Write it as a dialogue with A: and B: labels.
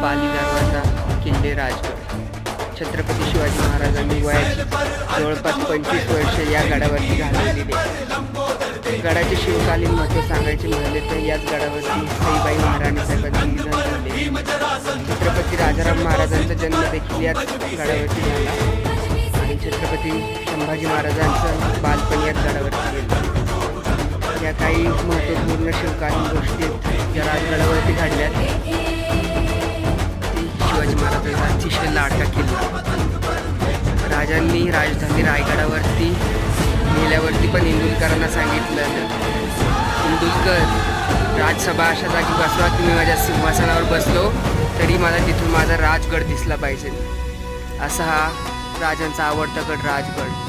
A: पाली दरवाजा, किल्ले राजगड. छत्रपती शिवाजी महाराजांनी वयाची जवळपास 25 वर्षे या गडावरती घालवलेली आहे. गडाचे शिवकालीन महत्त्व सांगायचे म्हटले तर याच गडावरती सईबाई महाराणी साहेबांचे निधन झाले. छत्रपती राजाराम महाराजांचा जन्म देखील याच गडावरती झाला आणि छत्रपती संभाजी महाराजांचं बालपण याच गडावरती गेलं. या काही महत्त्वपूर्ण शिवकालीन गोष्टी ज्या राजगडावरती घडल्यात. शिवाजी महाराजांचा अतिशय लाडका किल्ला. राजांनी राजधानी रायगडावरती नेल्यावरती पण इंदुरकरांना सांगितलं, इंदुरकर राजसभा अशा जागी बसवा की मी माझ्या सिंहासनावर बसलो तरी मला तिथून माझा राजगड दिसला पाहिजे. असा हा राजांचा आवडता गड राजगड.